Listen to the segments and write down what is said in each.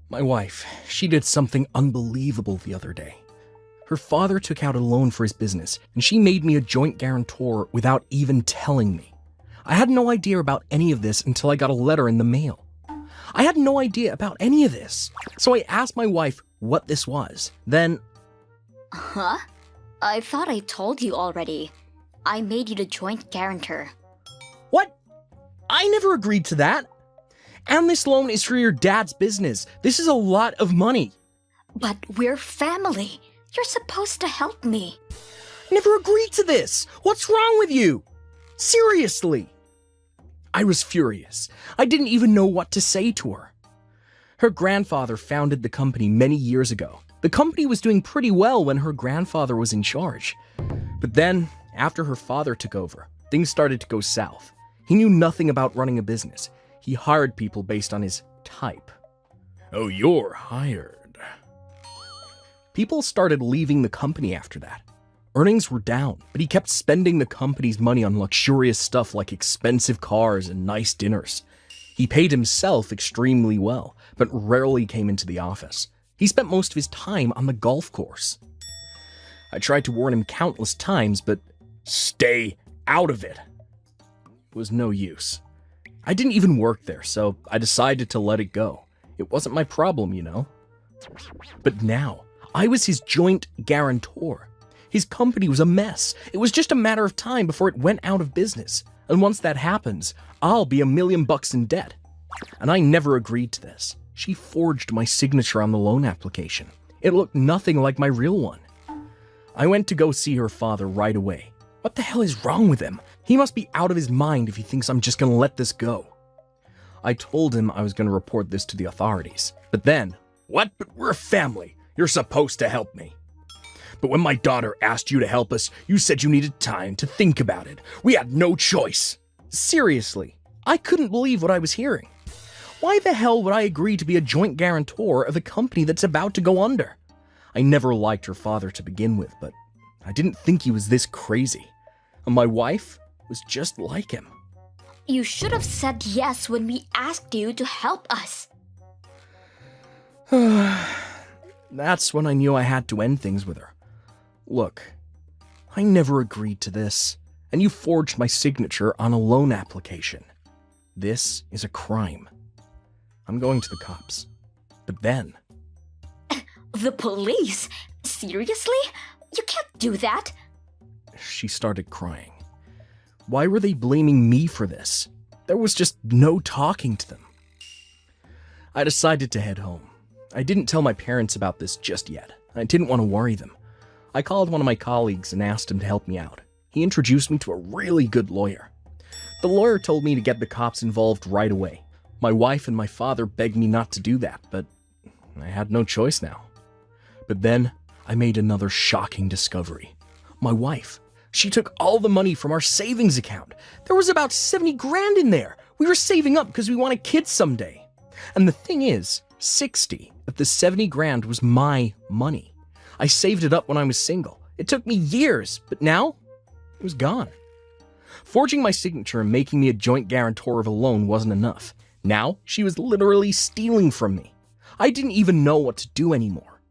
My wife, she did something unbelievable the other day. Her father took out a loan for his business, and she made me a joint guarantor without even telling me. I had no idea about any of this until I got a letter in the mail. I had no idea about any of this, so I asked my wife what this was. Then... Huh? I thought I told you already. I made you the joint guarantor. What? I never agreed to that. And this loan is for your dad's business. This is a lot of money. But we're family. You're supposed to help me. I never agreed to this. What's wrong with you? Seriously. I was furious. I didn't even know what to say to her. Her grandfather founded the company many years ago. The company was doing pretty well when her grandfather was in charge. But then, after her father took over, things started to go south. He knew nothing about running a business. He hired people based on his type. Oh, you're hired. People started leaving the company after that. Earnings were down, but he kept spending the company's money on luxurious stuff like expensive cars and nice dinners. He paid himself extremely well, but rarely came into the office. He spent most of his time on the golf course. I tried to warn him countless times, but stay out of it. It was no use. I didn't even work there, so I decided to let it go. It wasn't my problem, you know. But now, I was his joint guarantor. His company was a mess. It was just a matter of time before it went out of business. And once that happens, I'll be $1 million in debt. And I never agreed to this. She forged my signature on the loan application. It looked nothing like my real one. I went to go see her father right away. What the hell is wrong with him? He must be out of his mind if he thinks I'm just gonna let this go. I told him I was gonna report this to the authorities. But then, what? But we're a family. You're supposed to help me. But when my daughter asked you to help us, you said you needed time to think about it. We had no choice. Seriously, I couldn't believe what I was hearing. Why the hell would I agree to be a joint guarantor of a company that's about to go under? I never liked her father to begin with, but I didn't think he was this crazy. And my wife was just like him. You should have said yes when we asked you to help us. That's when I knew I had to end things with her. Look, I never agreed to this, and you forged my signature on a loan application. This is a crime. I'm going to the cops. But then... The police? Seriously? You can't do that. She started crying. Why were they blaming me for this? There was just no talking to them. I decided to head home. I didn't tell my parents about this just yet. I didn't want to worry them. I called one of my colleagues and asked him to help me out. He introduced me to a really good lawyer. The lawyer told me to get the cops involved right away. My wife and my father begged me not to do that, but I had no choice now. But then I made another shocking discovery. My wife, she took all the money from our savings account. There was about 70 grand in there. We were saving up because we wanted kids someday. And the thing is, 60 of the 70 grand was my money. I saved it up when I was single. It took me years, but now it was gone. Forging my signature and making me a joint guarantor of a loan wasn't enough. Now she was literally stealing from me. I didn't even know what to do anymore.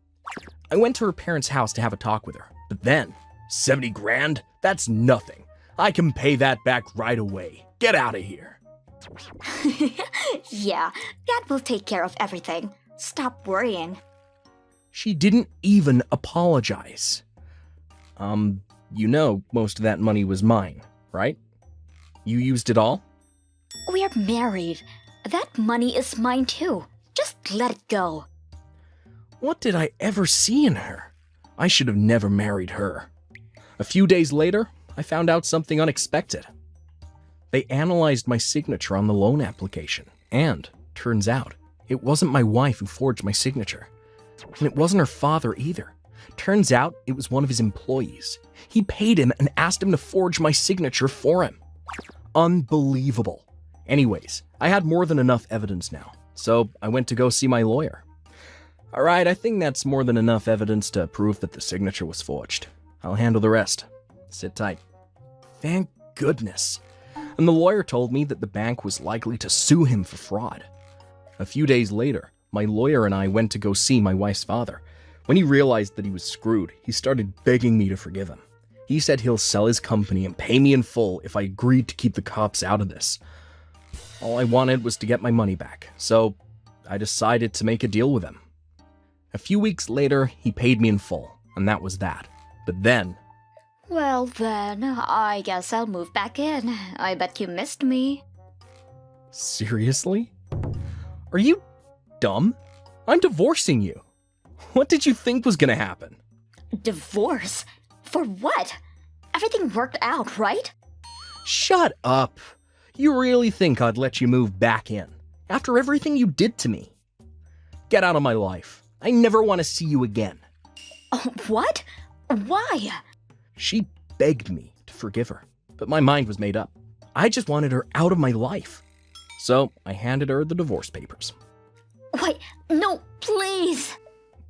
I went to her parents' house to have a talk with her, but then 70 grand? That's nothing. I can pay that back right away. Get out of here. Yeah, Dad will take care of everything. Stop worrying. She didn't even apologize. You know most of that money was mine, right? You used it all? We're married. That money is mine too. Just let it go. What did I ever see in her? I should have never married her. A few days later, I found out something unexpected. They analyzed my signature on the loan application, and, turns out, it wasn't my wife who forged my signature. And it wasn't her father either. Turns out, it was one of his employees. He paid him and asked him to forge my signature for him. Unbelievable. Anyways, I had more than enough evidence now, so I went to go see my lawyer. Alright, I think that's more than enough evidence to prove that the signature was forged. I'll handle the rest. Sit tight. Thank goodness. And the lawyer told me that the bank was likely to sue him for fraud. A few days later, my lawyer and I went to go see my wife's father. When he realized that he was screwed, he started begging me to forgive him. He said he'll sell his company and pay me in full if I agreed to keep the cops out of this. All I wanted was to get my money back, so I decided to make a deal with him. A few weeks later, he paid me in full, and that was that. But then... Well then, I guess I'll move back in. I bet you missed me. Seriously? Are you dumb? I'm divorcing you. What did you think was gonna happen? Divorce? For what? Everything worked out, right? Shut up. You really think I'd let you move back in after everything you did to me? Get out of my life. I never want to see you again. Oh, what? Why? She begged me to forgive her, but my mind was made up. I just wanted her out of my life. So I handed her the divorce papers. Wait, no, please.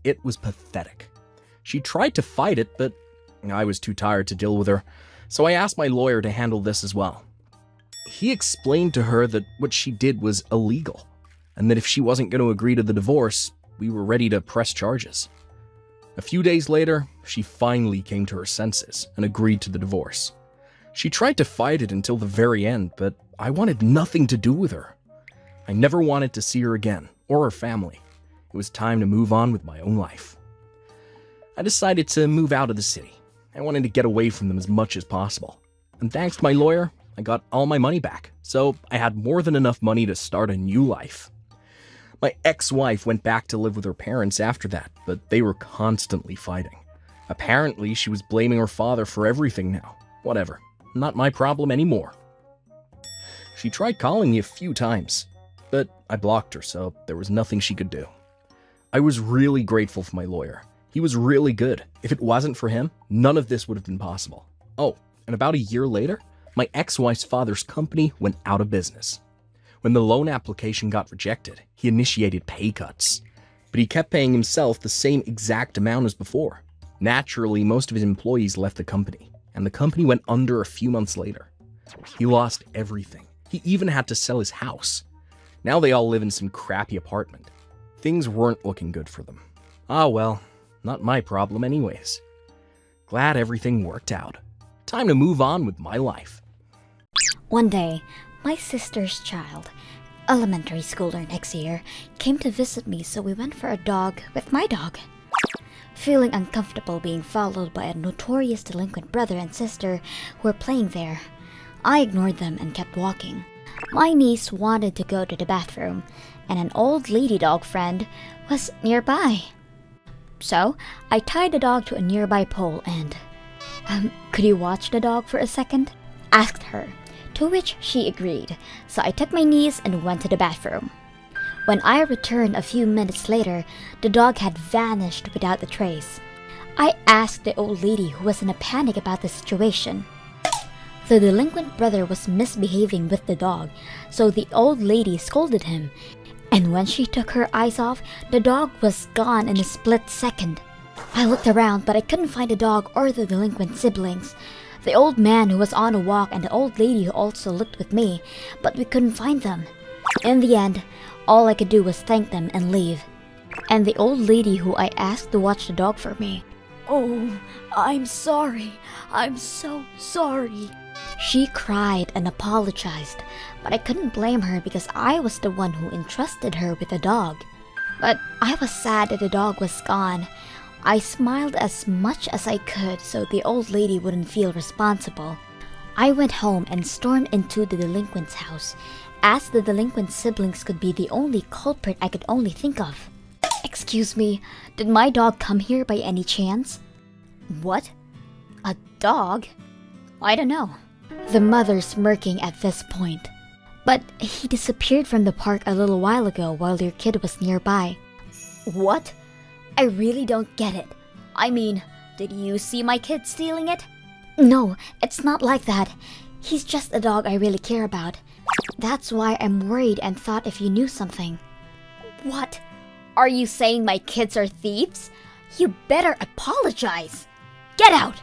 It was pathetic. She tried to fight it, but I was too tired to deal with her, so I asked my lawyer to handle this as well. He explained to her that what she did was illegal, and that if she wasn't going to agree to the divorce, we were ready to press charges. A few days later, she finally came to her senses and agreed to the divorce. She tried to fight it until the very end, but I wanted nothing to do with her. I never wanted to see her again, or her family. It was time to move on with my own life. I decided to move out of the city. I wanted to get away from them as much as possible. And thanks to my lawyer, I got all my money back, so I had more than enough money to start a new life. My ex-wife went back to live with her parents after that, but they were constantly fighting. Apparently, she was blaming her father for everything now. Whatever, not my problem anymore. She tried calling me a few times, but I blocked her, so there was nothing she could do. I was really grateful for my lawyer. He was really good. If it wasn't for him, none of this would have been possible. Oh, and about a year later, my ex-wife's father's company went out of business. When the loan application got rejected, he initiated pay cuts. But he kept paying himself the same exact amount as before. Naturally, most of his employees left the company, and the company went under a few months later. He lost everything. He even had to sell his house. Now they all live in some crappy apartment. Things weren't looking good for them. Ah well, not my problem anyways. Glad everything worked out. Time to move on with my life. One day, my sister's child, elementary schooler next year, came to visit me, so we went for a dog with my dog. Feeling uncomfortable being followed by a notorious delinquent brother and sister who were playing there, I ignored them and kept walking. My niece wanted to go to the bathroom, and an old lady dog friend was nearby. So, I tied the dog to a nearby pole and... could you watch the dog for a second? Asked her, to which she agreed, so I took my niece and went to the bathroom. When I returned a few minutes later, the dog had vanished without a trace. I asked the old lady, who was in a panic about the situation. The delinquent brother was misbehaving with the dog, so the old lady scolded him, and when she took her eyes off, the dog was gone in a split second. I looked around, but I couldn't find the dog or the delinquent siblings. The old man who was on a walk and the old lady who also looked with me, but we couldn't find them. In the end, all I could do was thank them and leave. And the old lady who I asked to watch the dog for me. "Oh, I'm sorry. I'm so sorry." She cried and apologized, but I couldn't blame her because I was the one who entrusted her with the dog. But I was sad that the dog was gone. I smiled as much as I could so the old lady wouldn't feel responsible. I went home and stormed into the delinquent's house, as the delinquent siblings could be the only culprit I could only think of. "Excuse me, did my dog come here by any chance?" "What? A dog? I don't know." The mother smirking at this point. "But he disappeared from the park a little while ago while your kid was nearby." "What? I really don't get it. I mean, did you see my kid stealing it?" "No, it's not like that. He's just a dog I really care about. That's why I'm worried and thought if you knew something." "What? Are you saying my kids are thieves? You better apologize. Get out!"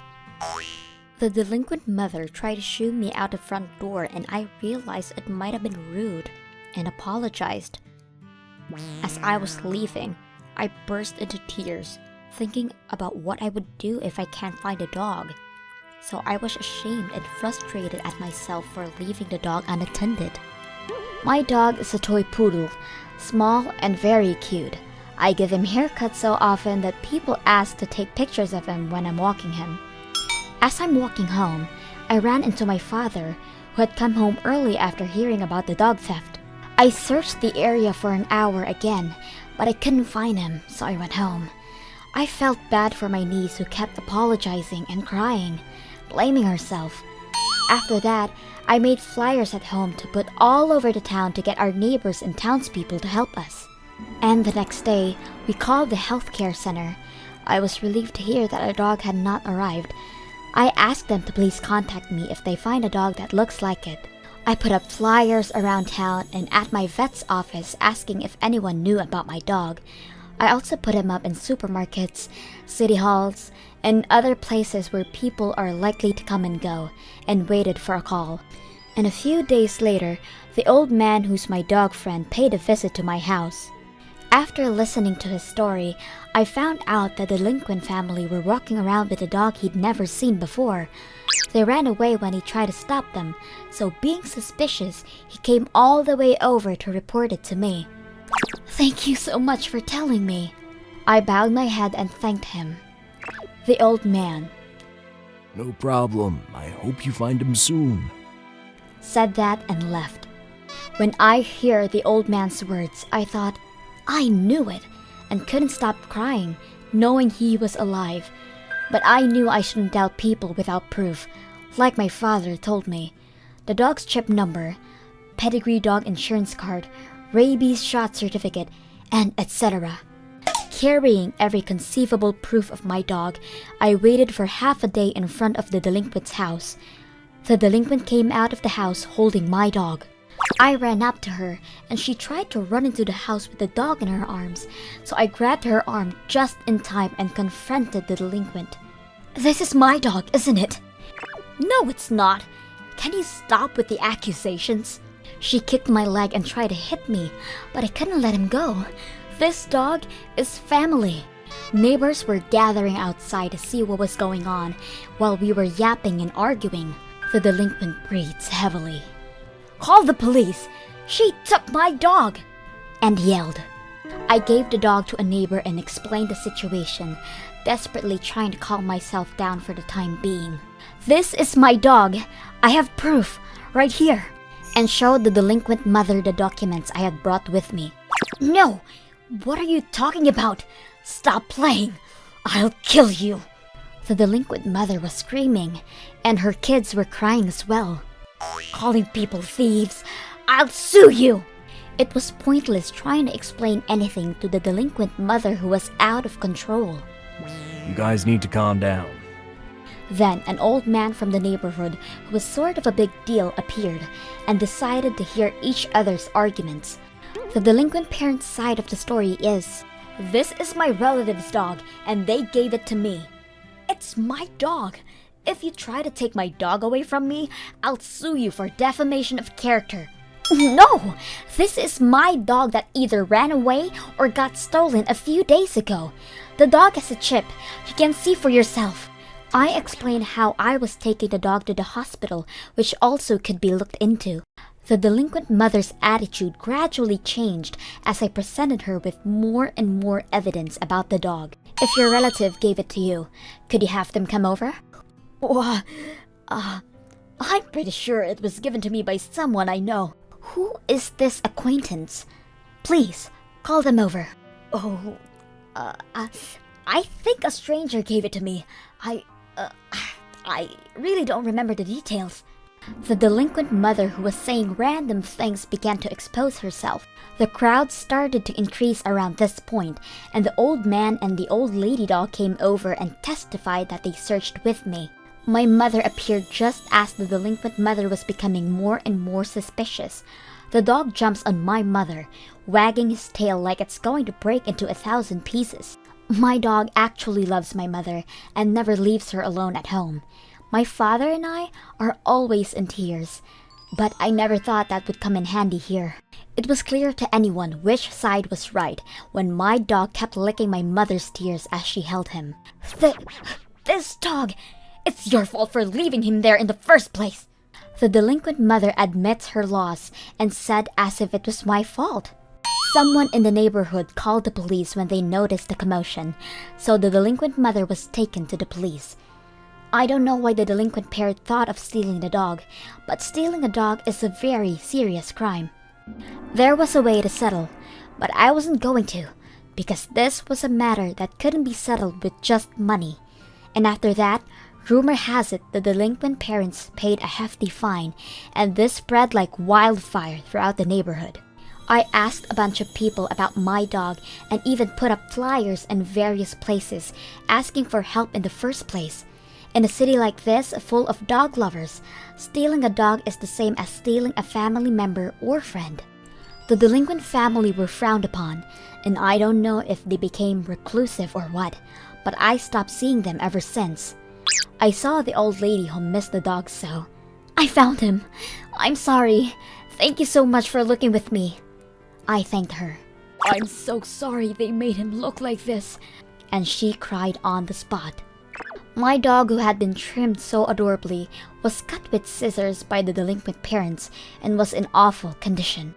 The delinquent mother tried to shoo me out the front door, and I realized it might have been rude and apologized. As I was leaving, I burst into tears, thinking about what I would do if I can't find a dog. So I was ashamed and frustrated at myself for leaving the dog unattended. My dog is a toy poodle, small and very cute. I give him haircuts so often that people ask to take pictures of him when I'm walking him. As I'm walking home, I ran into my father, who had come home early after hearing about the dog theft. I searched the area for an hour again, but I couldn't find him, so I went home. I felt bad for my niece, who kept apologizing and crying, blaming herself. After that, I made flyers at home to put all over the town to get our neighbors and townspeople to help us. And the next day, we called the healthcare center. I was relieved to hear that a dog had not arrived. I asked them to please contact me if they find a dog that looks like it. I put up flyers around town and at my vet's office asking if anyone knew about my dog. I also put him up in supermarkets, city halls, and other places where people are likely to come and go, and waited for a call. And a few days later, the old man who's my dog friend paid a visit to my house. After listening to his story, I found out that the delinquent family were walking around with a dog he'd never seen before. They ran away when he tried to stop them, so being suspicious, he came all the way over to report it to me. Thank you so much for telling me. I bowed my head and thanked him. The old man, No problem. I hope you find him soon. said that and left. When I hear the old man's words, I thought, I knew it, and couldn't stop crying, knowing he was alive. But I knew I shouldn't doubt people without proof, like my father told me. The dog's chip number, pedigree dog insurance card, rabies shot certificate, and etc. Carrying every conceivable proof of my dog, I waited for half a day in front of the delinquent's house. The delinquent came out of the house holding my dog. I ran up to her, and she tried to run into the house with the dog in her arms, so I grabbed her arm just in time and confronted the delinquent. This is my dog, isn't it? No, it's not. Can you stop with the accusations? She kicked my leg and tried to hit me, but I couldn't let him go. This dog is family. Neighbors were gathering outside to see what was going on while we were yapping and arguing. The delinquent breathes heavily. Call the police! She took my dog! And yelled. I gave the dog to a neighbor and explained the situation, desperately trying to calm myself down for the time being. This is my dog. I have proof, right here. And showed the delinquent mother the documents I had brought with me. No! What are you talking about? Stop playing! I'll kill you! The delinquent mother was screaming, and her kids were crying as well. Calling people thieves! I'll sue you! It was pointless trying to explain anything to the delinquent mother who was out of control. You guys need to calm down. Then an old man from the neighborhood who was sort of a big deal appeared and decided to hear each other's arguments. The delinquent parent's side of the story is, this is my relative's dog and they gave it to me. It's my dog. If you try to take my dog away from me, I'll sue you for defamation of character. No! This is my dog that either ran away or got stolen a few days ago. The dog has a chip. You can see for yourself. I explained how I was taking the dog to the hospital, which also could be looked into. The delinquent mother's attitude gradually changed as I presented her with more and more evidence about the dog. If your relative gave it to you, could you have them come over? I'm pretty sure it was given to me by someone I know. Who is this acquaintance? Please, call them over. I think a stranger gave it to me. I really don't remember the details. The delinquent mother who was saying random things began to expose herself. The crowd started to increase around this point, and the old man and the old lady dog came over and testified that they searched with me. My mother appeared just as the delinquent mother was becoming more and more suspicious. The dog jumps on my mother, wagging his tail like it's going to break into 1,000 pieces. My dog actually loves my mother and never leaves her alone at home. My father and I are always in tears. But I never thought that would come in handy here. It was clear to anyone which side was right when my dog kept licking my mother's tears as she held him. This dog! It's your fault for leaving him there in the first place! The delinquent mother admits her loss and said as if it was my fault. Someone in the neighborhood called the police when they noticed the commotion, so the delinquent mother was taken to the police. I don't know why the delinquent parent thought of stealing the dog, but stealing a dog is a very serious crime. There was a way to settle, but I wasn't going to, because this was a matter that couldn't be settled with just money. And after that, rumor has it the delinquent parents paid a hefty fine, and this spread like wildfire throughout the neighborhood. I asked a bunch of people about my dog and even put up flyers in various places asking for help in the first place. In a city like this, full of dog lovers, stealing a dog is the same as stealing a family member or friend. The delinquent family were frowned upon, and I don't know if they became reclusive or what, but I stopped seeing them ever since. I saw the old lady who missed the dog so. I found him. I'm sorry. Thank you so much for looking with me. I thanked her. I'm so sorry they made him look like this. And she cried on the spot. My dog, who had been trimmed so adorably, was cut with scissors by the delinquent parents and was in awful condition.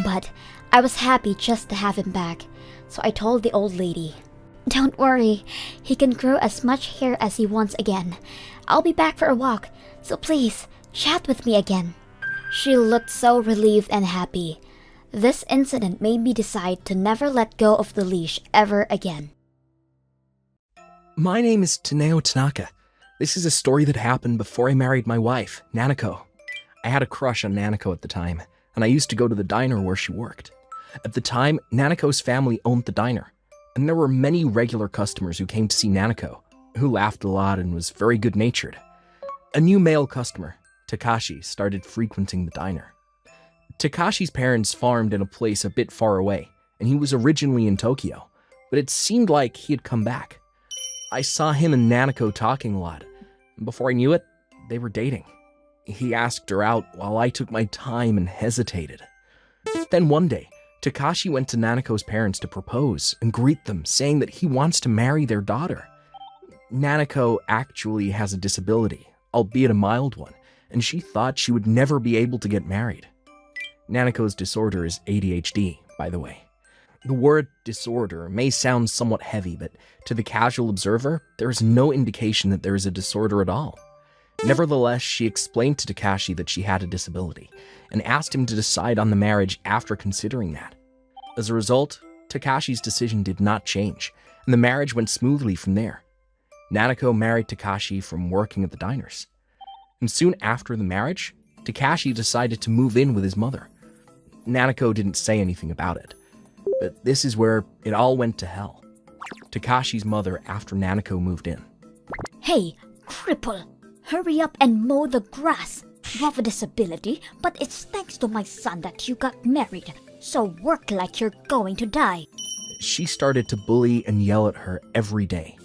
But I was happy just to have him back, so I told the old lady, "Don't worry, he can grow as much hair as he wants again. I'll be back for a walk, so please, chat with me again." She looked so relieved and happy. This incident made me decide to never let go of the leash ever again. My name is Tanaka. This is a story that happened before I married my wife, Nanako. I had a crush on Nanako at the time, and I used to go to the diner where she worked. At the time, Nanako's family owned the diner, and there were many regular customers who came to see Nanako, who laughed a lot and was very good-natured. A new male customer, Takashi, started frequenting the diner. Takashi's parents farmed in a place a bit far away, and he was originally in Tokyo, but it seemed like he had come back. I saw him and Nanako talking a lot, and before I knew it, they were dating. He asked her out while I took my time and hesitated. Then one day, Takashi went to Nanako's parents to propose and greet them, saying that he wants to marry their daughter. Nanako actually has a disability, albeit a mild one, and she thought she would never be able to get married. Nanako's disorder is ADHD, by the way. The word disorder may sound somewhat heavy, but to the casual observer, there is no indication that there is a disorder at all. Nevertheless, she explained to Takashi that she had a disability, and asked him to decide on the marriage after considering that. As a result, Takashi's decision did not change, and the marriage went smoothly from there. Nanako married Takashi from working at the diners. And soon after the marriage, Takashi decided to move in with his mother. Nanako didn't say anything about it. But this is where it all went to hell. Takashi's mother after Nanako moved in. Hey, cripple! Hurry up and mow the grass! You have a disability, but it's thanks to my son that you got married, so work like you're going to die. She started to bully and yell at her every day.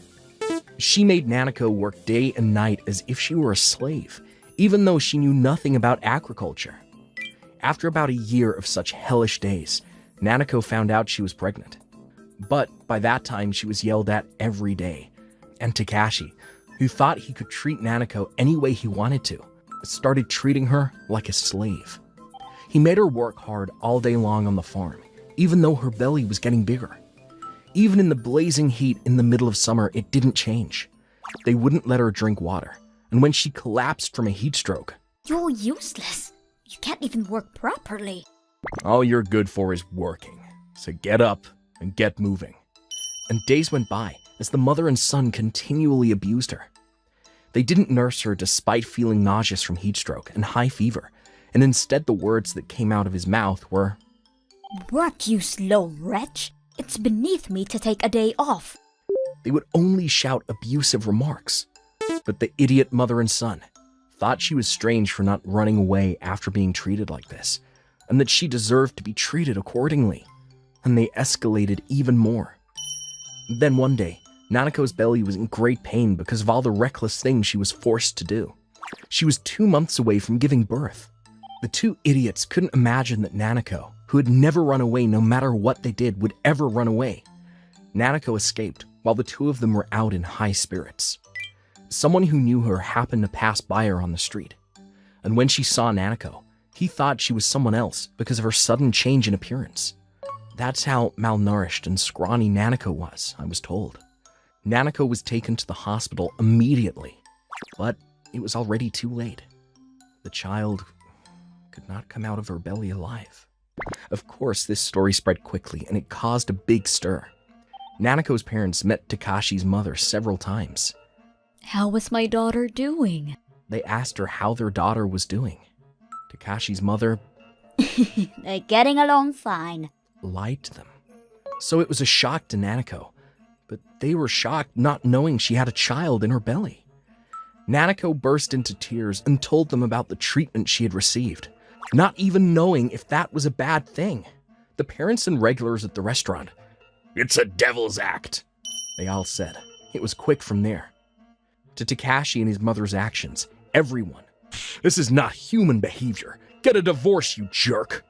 She made Nanako work day and night as if she were a slave, even though she knew nothing about agriculture. After about a year of such hellish days, Nanako found out she was pregnant. But by that time, she was yelled at every day. And Takashi, who thought he could treat Nanako any way he wanted to, started treating her like a slave. He made her work hard all day long on the farm, even though her belly was getting bigger. Even in the blazing heat in the middle of summer, it didn't change. They wouldn't let her drink water, and when she collapsed from a heat stroke... You're useless. You can't even work properly. All you're good for is working, so get up and get moving. And days went by as the mother and son continually abused her. They didn't nurse her despite feeling nauseous from heat stroke and high fever, and instead the words that came out of his mouth were, "Work, you slow wretch! It's beneath me to take a day off." They would only shout abusive remarks. But the idiot mother and son thought she was strange for not running away after being treated like this, and that she deserved to be treated accordingly, and they escalated even more. Then one day, Nanako's belly was in great pain because of all the reckless things she was forced to do. She was 2 months away from giving birth. The two idiots couldn't imagine that Nanako, who had never run away no matter what they did, would ever run away. Nanako escaped while the two of them were out in high spirits. Someone who knew her happened to pass by her on the street, and when she saw Nanako, he thought she was someone else because of her sudden change in appearance. That's how malnourished and scrawny Nanako was, I was told. Nanako was taken to the hospital immediately, but it was already too late. The child could not come out of her belly alive. Of course, this story spread quickly, and it caused a big stir. Nanako's parents met Takashi's mother several times. How was my daughter doing? They asked her how their daughter was doing. Takashi's mother They're getting along fine. lied to them. So it was a shock to Nanako, but they were shocked not knowing she had a child in her belly. Nanako burst into tears and told them about the treatment she had received, not even knowing if that was a bad thing. The parents and regulars at the restaurant, "It's a devil's act," they all said. It was quick from there. To Takashi and his mother's actions, everyone, "This is not human behavior. Get a divorce, you jerk,"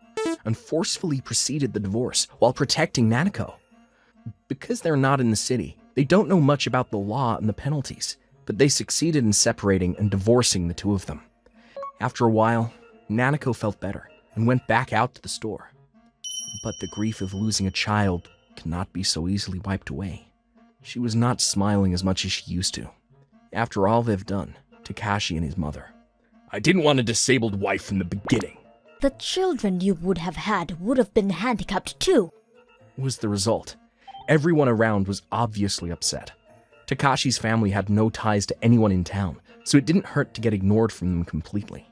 and forcefully preceded the divorce while protecting Nanako. Because they're not in the city, they don't know much about the law and the penalties, but they succeeded in separating and divorcing the two of them. After a while, Nanako felt better and went back out to the store. But the grief of losing a child cannot be so easily wiped away. She was not smiling as much as she used to. After all they've done, Takashi and his mother, "I didn't want a disabled wife from the beginning," The children you would have had would have been handicapped too. was the result. Everyone around was obviously upset. Takashi's family had no ties to anyone in town, so it didn't hurt to get ignored from them completely.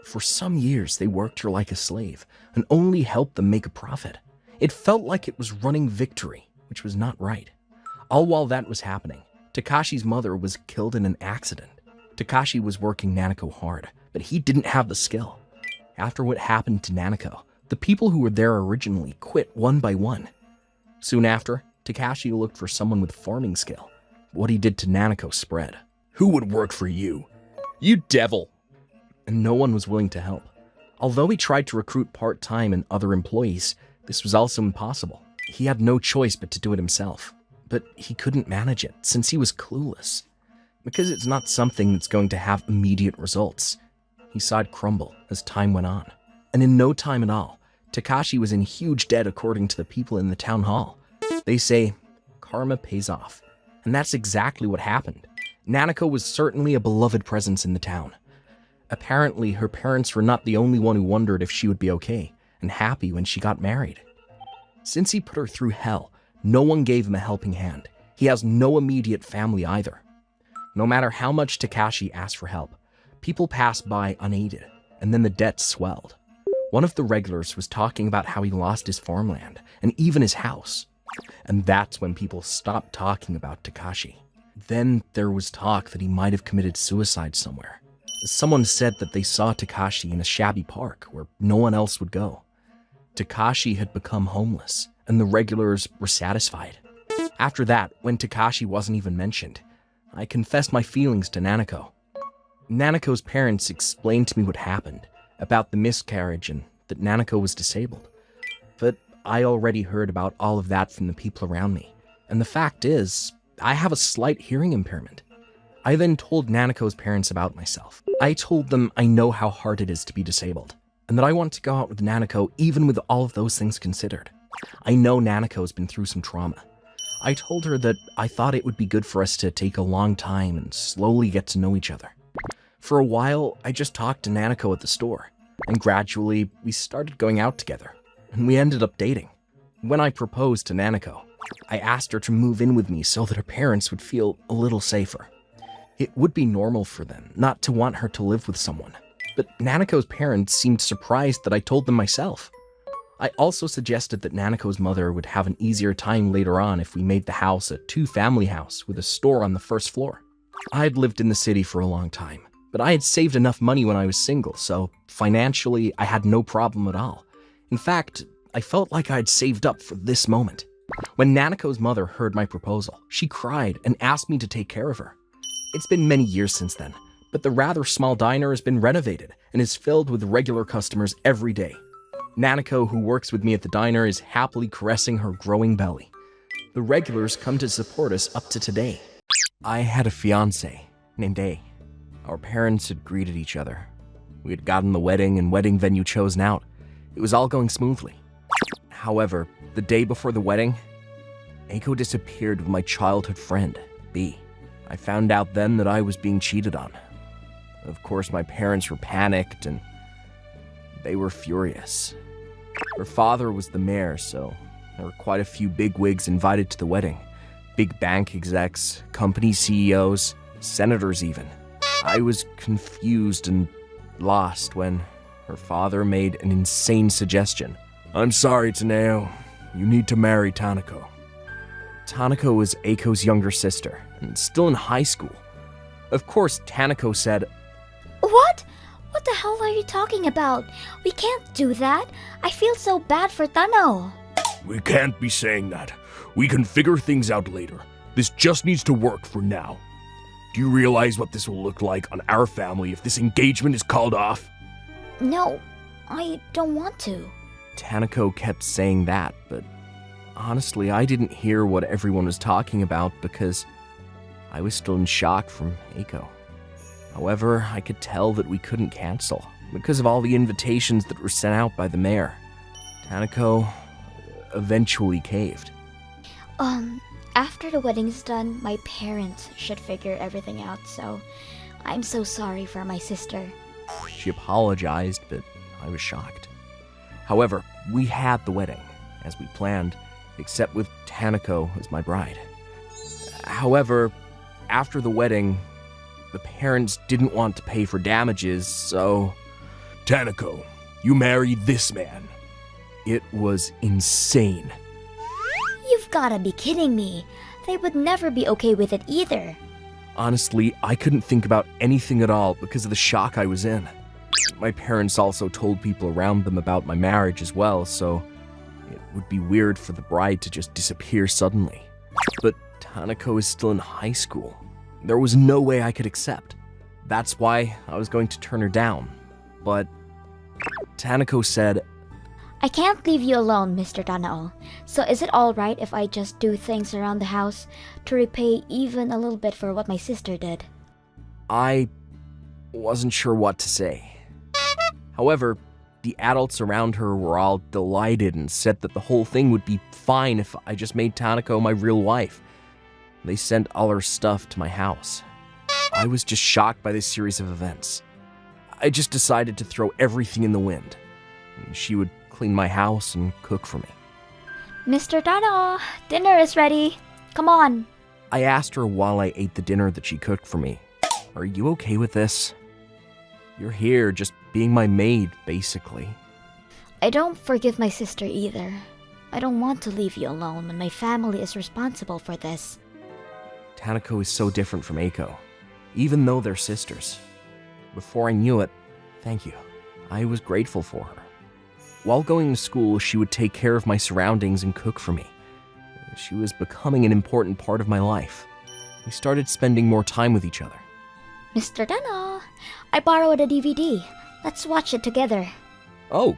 For some years, they worked her like a slave and only helped them make a profit. It felt like it was running victory, which was not right. All while that was happening, Takashi's mother was killed in an accident. Takashi was working Nanako hard, but he didn't have the skill. After what happened to Nanako, the people who were there originally quit one by one. Soon after, Takashi looked for someone with farming skill. What he did to Nanako spread. "Who would work for you? You devil!" And no one was willing to help. Although he tried to recruit part-time and other employees, this was also impossible. He had no choice but to do it himself. But he couldn't manage it since he was clueless. Because it's not something that's going to have immediate results. He saw it crumble as time went on. And in no time at all, Takashi was in huge debt according to the people in the town hall. They say, karma pays off. And that's exactly what happened. Nanako was certainly a beloved presence in the town. Apparently, her parents were not the only one who wondered if she would be okay and happy when she got married. Since he put her through hell, no one gave him a helping hand. He has no immediate family either. No matter how much Takashi asked for help, people passed by unaided, and then the debt swelled. One of the regulars was talking about how he lost his farmland and even his house. And that's when people stopped talking about Takashi. Then there was talk that he might have committed suicide somewhere. Someone said that they saw Takashi in a shabby park where no one else would go. Takashi had become homeless, and the regulars were satisfied. After that, when Takashi wasn't even mentioned, I confessed my feelings to Nanako. Nanako's parents explained to me what happened, about the miscarriage and that Nanako was disabled. But I already heard about all of that from the people around me, and the fact is, I have a slight hearing impairment. I then told Nanako's parents about myself. I told them I know how hard it is to be disabled, and that I want to go out with Nanako even with all of those things considered. I know Nanako's been through some trauma. I told her that I thought it would be good for us to take a long time and slowly get to know each other. For a while, I just talked to Nanako at the store, and gradually we started going out together, and we ended up dating. When I proposed to Nanako, I asked her to move in with me so that her parents would feel a little safer. It would be normal for them not to want her to live with someone, but Nanako's parents seemed surprised that I told them myself. I also suggested that Nanako's mother would have an easier time later on if we made the house a two-family house with a store on the first floor. I had lived in the city for a long time, but I had saved enough money when I was single, so financially I had no problem at all. In fact, I felt like I'd saved up for this moment. When Nanako's mother heard my proposal, she cried and asked me to take care of her. It's been many years since then, but the rather small diner has been renovated and is filled with regular customers every day. Nanako, who works with me at the diner, is happily caressing her growing belly. The regulars come to support us up to today. I had a fiancé named A. Our parents had greeted each other. We had gotten the wedding and wedding venue chosen out. It was all going smoothly. However, the day before the wedding, Eiko disappeared with my childhood friend, B. I found out then that I was being cheated on. Of course, my parents were panicked and they were furious. Her father was the mayor, so there were quite a few bigwigs invited to the wedding. Big bank execs, company CEOs, senators even. I was confused and lost when her father made an insane suggestion. "I'm sorry, Taneo. You need to marry Tanako." Tanako was Eiko's younger sister, and still in high school. Of course, Tanako said, What? What the hell are you talking about? We can't do that. I feel so bad for Tano. We can't be saying that. We can figure things out later. This just needs to work for now. Do you realize what this will look like on our family if this engagement is called off? No, I don't want to. Tanako kept saying that, but honestly, I didn't hear what everyone was talking about because I was still in shock from Eiko. However, I could tell that we couldn't cancel because of all the invitations that were sent out by the mayor. Tanako eventually caved. After the wedding's done, my parents should figure everything out, so I'm so sorry for my sister. She apologized, but I was shocked. However, we had the wedding, as we planned, except with Tanako as my bride. However, after the wedding, the parents didn't want to pay for damages, so... Tanako, you marry this man. It was insane. You've gotta be kidding me. They would never be okay with it either. Honestly, I couldn't think about anything at all because of the shock I was in. My parents also told people around them about my marriage as well, so it would be weird for the bride to just disappear suddenly. But Tanako is still in high school. There was no way I could accept. That's why I was going to turn her down. But Tanako said, I can't leave you alone, Mr. Tanao. So is it alright if I just do things around the house to repay even a little bit for what my sister did? I wasn't sure what to say. However, the adults around her were all delighted and said that the whole thing would be fine if I just made Tanako my real wife. They sent all her stuff to my house. I was just shocked by this series of events. I just decided to throw everything in the wind. She would clean my house and cook for me. Mr. Tanao, dinner is ready. Come on. I asked her while I ate the dinner that she cooked for me, "Are you okay with this? You're here just being my maid, basically." I don't forgive my sister either. I don't want to leave you alone when my family is responsible for this. Tanako is so different from Eiko, even though they're sisters. Before I knew it, thank you. I was grateful for her. While going to school, she would take care of my surroundings and cook for me. She was becoming an important part of my life. We started spending more time with each other. Mr. Tanao, I borrowed a DVD. Let's watch it together. Oh,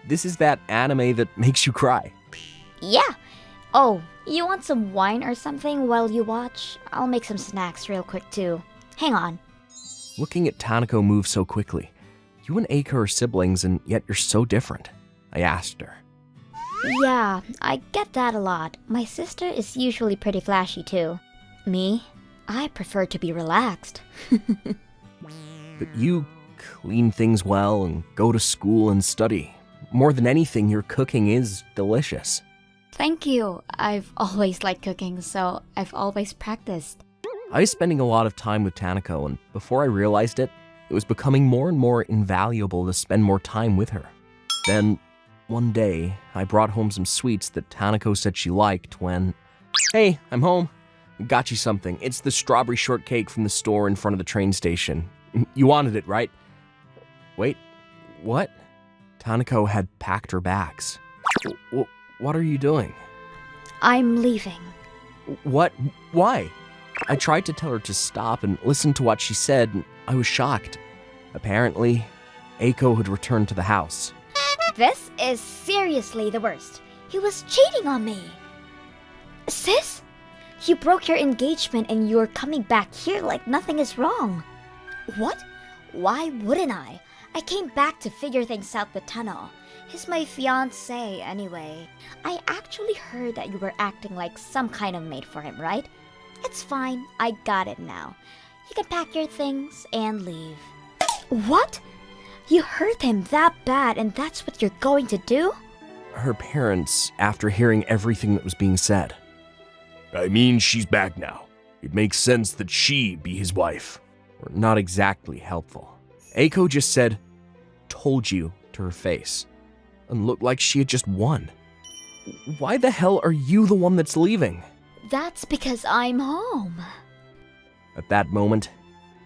this is that anime that makes you cry. Yeah. Oh, you want some wine or something while you watch? I'll make some snacks real quick too. Hang on. Looking at Tanako move so quickly, you and Eiko are siblings and yet you're so different, I asked her. Yeah, I get that a lot. My sister is usually pretty flashy too. Me? I prefer to be relaxed. But you clean things well and go to school and study. More than anything, your cooking is delicious. Thank you. I've always liked cooking, so I've always practiced. I was spending a lot of time with Tanako, and before I realized it, it was becoming more and more invaluable to spend more time with her. Then, one day, I brought home some sweets that Tanako said she liked when... Hey, I'm home. Got you something. It's the strawberry shortcake from the store in front of the train station. You wanted it, right? Wait, what? Tanako had packed her bags. What are you doing? I'm leaving. What? Why? I tried to tell her to stop and listen to what she said. I was shocked. Apparently, Eiko had returned to the house. This is seriously the worst. He was cheating on me. Sis, you broke your engagement and you're coming back here like nothing is wrong. What? Why wouldn't I? I came back to figure things out with Tano. He's my fiancé anyway. I actually heard that you were acting like some kind of maid for him, right? It's fine, I got it now. You can pack your things and leave. What? You hurt him that bad and that's what you're going to do? Her parents, after hearing everything that was being said. I mean, she's back now. It makes sense that she be his wife. Were not exactly helpful. Eiko just said, "Told you," to her face, and looked like she had just won. Why the hell are you the one that's leaving? That's because I'm home. At that moment,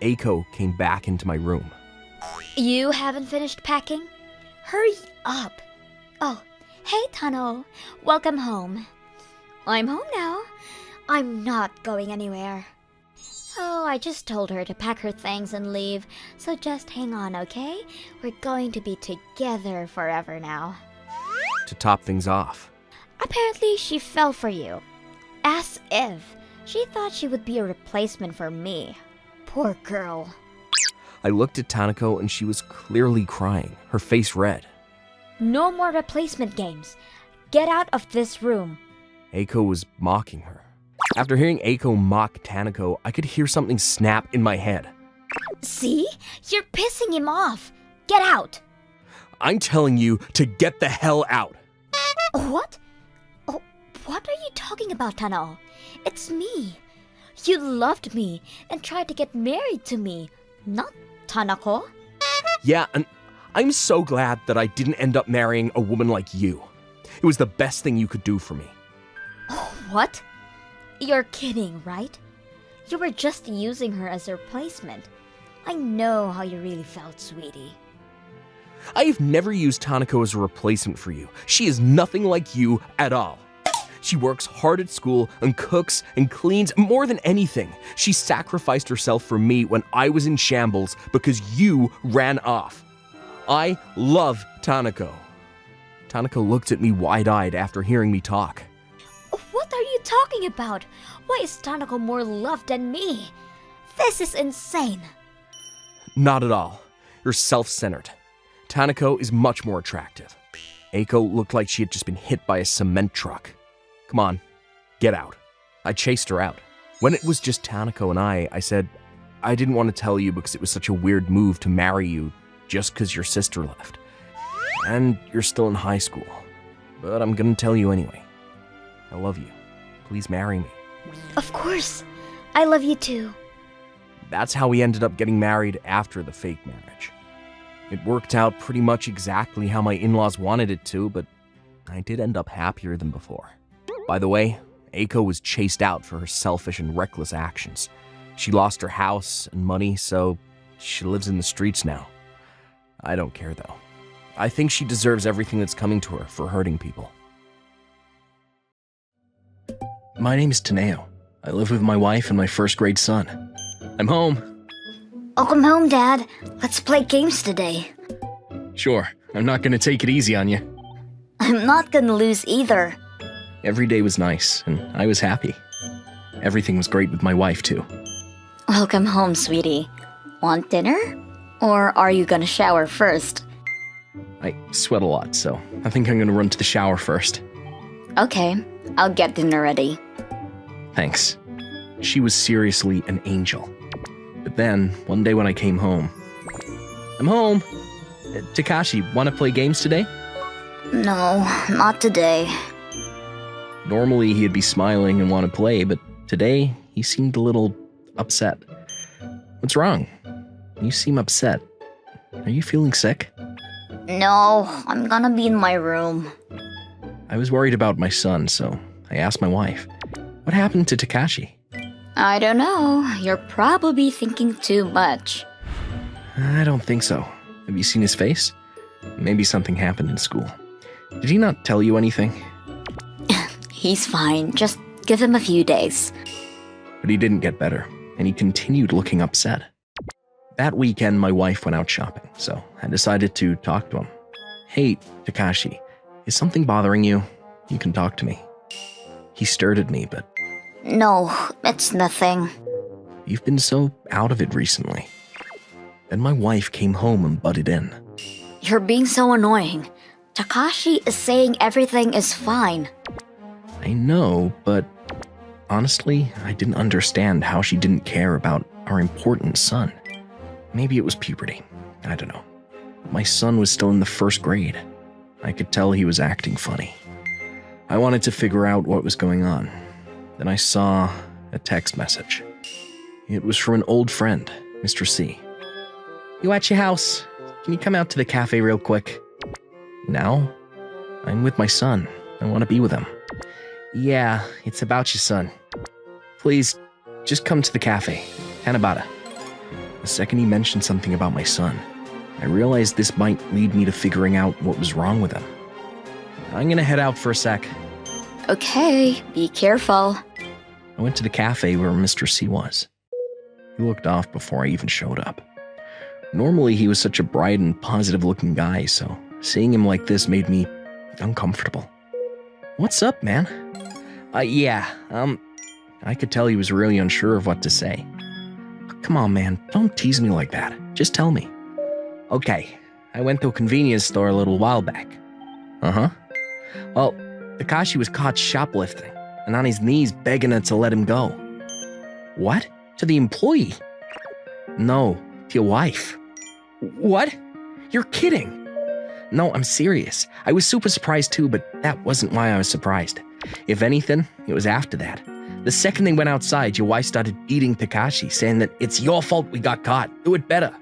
Eiko came back into my room. You haven't finished packing? Hurry up. Oh, hey Tano. Welcome home. I'm home now. I'm not going anywhere. Oh, I just told her to pack her things and leave, so just hang on, okay? We're going to be together forever now. To top things off, Apparently, she fell for you. As if. She thought she would be a replacement for me. Poor girl. I looked at Tanako and she was clearly crying, her face red. No more replacement games. Get out of this room. Eiko was mocking her. After hearing Eiko mock Tanako, I could hear something snap in my head. See? You're pissing him off. Get out. I'm telling you to get the hell out. What? Oh, what are you talking about, Tano? It's me. You loved me and tried to get married to me, not Tanako. Yeah, and I'm so glad that I didn't end up marrying a woman like you. It was the best thing you could do for me. What? You're kidding, right? You were just using her as a replacement. I know how you really felt, sweetie. I've never used Tanako as a replacement for you. She is nothing like you at all. She works hard at school and cooks and cleans. More than anything, she sacrificed herself for me when I was in shambles because you ran off. I love Tanako. Tanako looked at me wide-eyed after hearing me talk. What are you talking about? Why is Tanako more loved than me? This is insane. Not at all. You're self-centered. Tanako is much more attractive. Eiko looked like she had just been hit by a cement truck. Come on, get out. I chased her out. When it was just Tanako and I said, I didn't want to tell you because it was such a weird move to marry you just because your sister left. And you're still in high school. But I'm gonna tell you anyway. I love you. Please marry me. Of course. I love you too. That's how we ended up getting married after the fake marriage. It worked out pretty much exactly how my in-laws wanted it to, but I did end up happier than before. By the way, Eiko was chased out for her selfish and reckless actions. She lost her house and money, so she lives in the streets now. I don't care though. I think she deserves everything that's coming to her for hurting people. My name is Taneo. I live with my wife and my first grade son. I'm home. Welcome home, Dad. Let's play games today. Sure, I'm not gonna take it easy on you. I'm not gonna lose either. Every day was nice, and I was happy. Everything was great with my wife, too. Welcome home, sweetie. Want dinner? Or are you gonna shower first? I sweat a lot, so I think I'm gonna run to the shower first. Okay, I'll get dinner ready. Thanks. She was seriously an angel. But then, one day when I came home... I'm home! Takashi, wanna play games today? No, not today. Normally he'd be smiling and want to play, but today he seemed a little upset. What's wrong? You seem upset. Are you feeling sick? No, I'm gonna be in my room. I was worried about my son, so I asked my wife. What happened to Takashi? I don't know. You're probably thinking too much. I don't think so. Have you seen his face? Maybe something happened in school. Did he not tell you anything? He's fine. Just give him a few days. But he didn't get better, and he continued looking upset. That weekend, my wife went out shopping, so I decided to talk to him. Hey, Takashi, is something bothering you? You can talk to me. He stared at me, but No, it's nothing. you've been so out of it recently. Then my wife came home and butted in. You're being so annoying. Takashi is saying everything is fine. I know, but honestly, I didn't understand how she didn't care about our important son. Maybe it was puberty. I don't know. My son was still in the first grade. I could tell he was acting funny. I wanted to figure out what was going on. Then I saw a text message. It was from an old friend, Mr. C. You at your house? Can you come out to the cafe real quick? Now? I'm with my son. I want to be with him. Yeah, it's about your son. Please, just come to the cafe. Hanabata. The second he mentioned something about my son, I realized this might lead me to figuring out what was wrong with him. I'm gonna head out for a sec. Okay, be careful. I went to the cafe where Mr. C was. He looked off before I even showed up. Normally, he was such a bright and positive-looking guy, so seeing him like this made me uncomfortable. What's up, man? I could tell he was really unsure of what to say. Come on, man, don't tease me like that. Just tell me. Okay, I went to a convenience store a little while back. Uh-huh. Well, Takashi was caught shoplifting and on his knees begging her to let him go. What? To the employee? No, to your wife. What? You're kidding. No, I'm serious. I was super surprised too, but that wasn't why I was surprised. If anything, it was after that. The second they went outside, your wife started beating Takashi, saying that it's your fault we got caught. Do it better.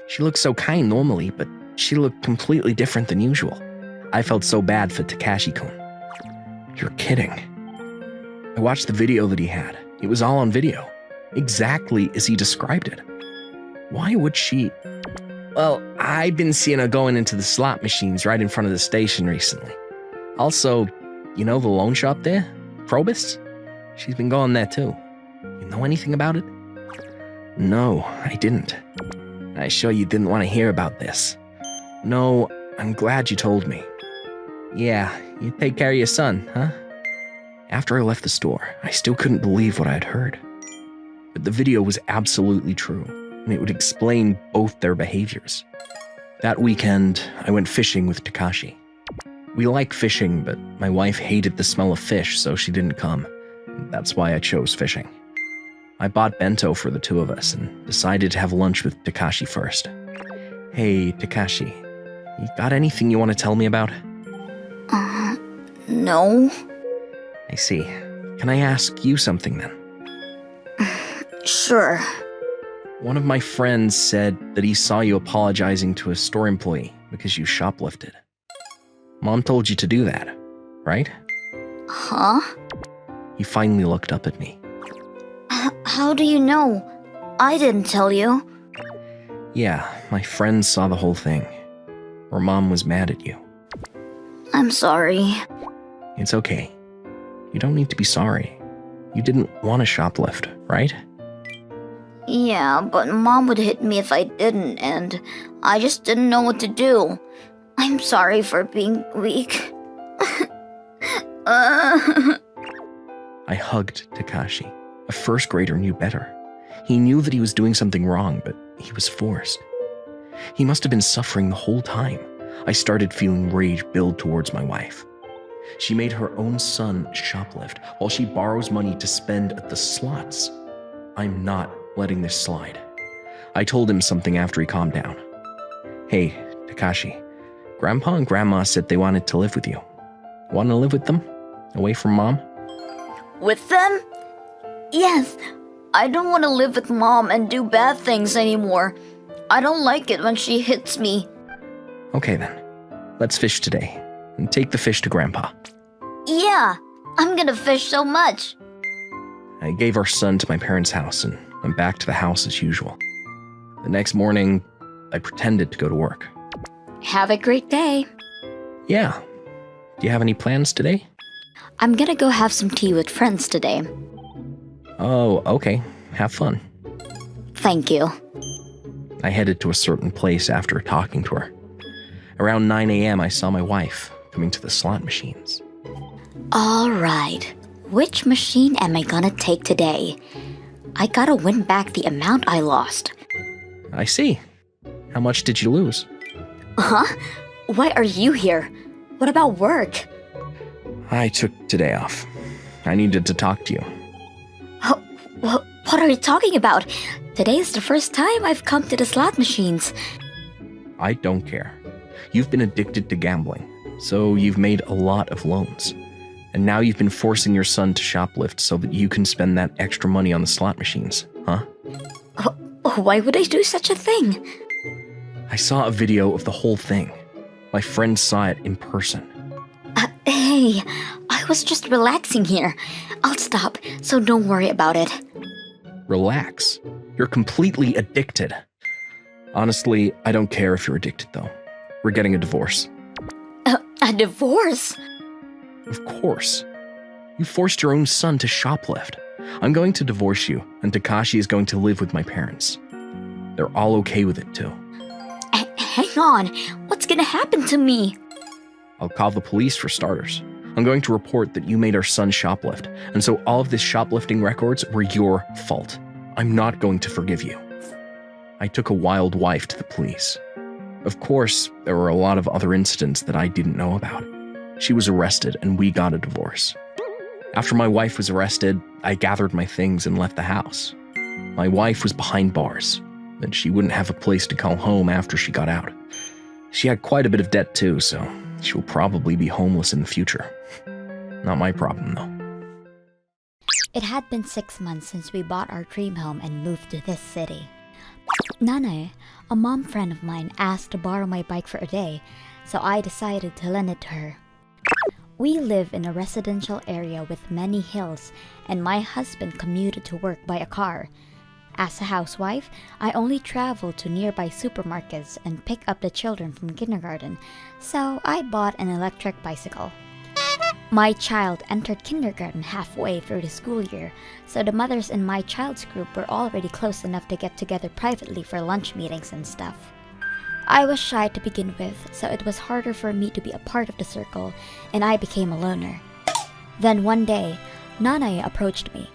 She looked so kind normally, but she looked completely different than usual. I felt so bad for Takashi-kun. You're kidding. I watched the video that he had. It was all on video. Exactly as he described it. Why would she... Well, I've been seeing her going into the slot machines right in front of the station recently. Also, you know the loan shop there? Probus? She's been going there too. You know anything about it? No, I didn't. I sure you didn't want to hear about this. No, I'm glad you told me. Yeah, you take care of your son, huh? After I left the store, I still couldn't believe what I had heard. But the video was absolutely true, and it would explain both their behaviors. That weekend, I went fishing with Takashi. We like fishing, but my wife hated the smell of fish, so she didn't come. That's why I chose fishing. I bought bento for the two of us and decided to have lunch with Takashi first. Hey, Takashi, you got anything you want to tell me about? No. I see. Can I ask you something then? Sure. One of my friends said that he saw you apologizing to a store employee because you shoplifted. Mom told you to do that, right? Huh? He finally looked up at me. How do you know? I didn't tell you. Yeah, my friend saw the whole thing. Or Mom was mad at you. I'm sorry. It's okay. You don't need to be sorry. You didn't want to shoplift, right? Yeah, but Mom would hit me if I didn't, and I just didn't know what to do. I'm sorry for being weak. I hugged Takashi. A first grader knew better. He knew that he was doing something wrong, but he was forced. He must have been suffering the whole time. I started feeling rage build towards my wife. She made her own son shoplift while she borrows money to spend at the slots. I'm not letting this slide. I told him something after he calmed down. Hey, Takashi, Grandpa and Grandma said they wanted to live with you. Want to live with them? Away from Mom? With them? Yes. I don't want to live with Mom and do bad things anymore. I don't like it when she hits me. Okay then. Let's fish today. And take the fish to Grandpa. Yeah, I'm gonna fish so much. I gave our son to my parents' house and went back to the house as usual. The next morning, I pretended to go to work. Have a great day. Yeah. Do you have any plans today? I'm gonna go have some tea with friends today. Oh, okay. Have fun. Thank you. I headed to a certain place after talking to her. Around 9 a.m., I saw my wife coming to the slot machines. Alright, which machine am I gonna take today? I gotta win back the amount I lost. I see. How much did you lose? Huh? Why are you here? What about work? I took today off. I needed to talk to you. What are you talking about? Today is the first time I've come to the slot machines. I don't care. You've been addicted to gambling, so you've made a lot of loans. And now you've been forcing your son to shoplift so that you can spend that extra money on the slot machines, huh? Why would I do such a thing? I saw a video of the whole thing. My friend saw it in person. Hey, I was just relaxing here. I'll stop, so don't worry about it. Relax. You're completely addicted. Honestly, I don't care if you're addicted, though. We're getting a divorce. A divorce? Of course. You forced your own son to shoplift. I'm going to divorce you, and Takashi is going to live with my parents. They're all okay with it, too. Hang on, what's gonna happen to me? I'll call the police for starters. I'm going to report that you made our son shoplift, and so all of this shoplifting records were your fault. I'm not going to forgive you. I took a wild wife to the police. Of course, there were a lot of other incidents that I didn't know about. She was arrested, and we got a divorce. After my wife was arrested, I gathered my things and left the house. My wife was behind bars, and she wouldn't have a place to call home after she got out. She had quite a bit of debt too, so she will probably be homeless in the future. Not my problem, though. It had been 6 months since we bought our dream home and moved to this city. Nanae, a mom friend of mine, asked to borrow my bike for a day, so I decided to lend it to her. We live in a residential area with many hills, and my husband commuted to work by a car. As a housewife, I only travel to nearby supermarkets and pick up the children from kindergarten, so I bought an electric bicycle. My child entered kindergarten halfway through the school year, so the mothers in my child's group were already close enough to get together privately for lunch meetings and stuff. I was shy to begin with, so it was harder for me to be a part of the circle, and I became a loner. Then one day, Nanae approached me.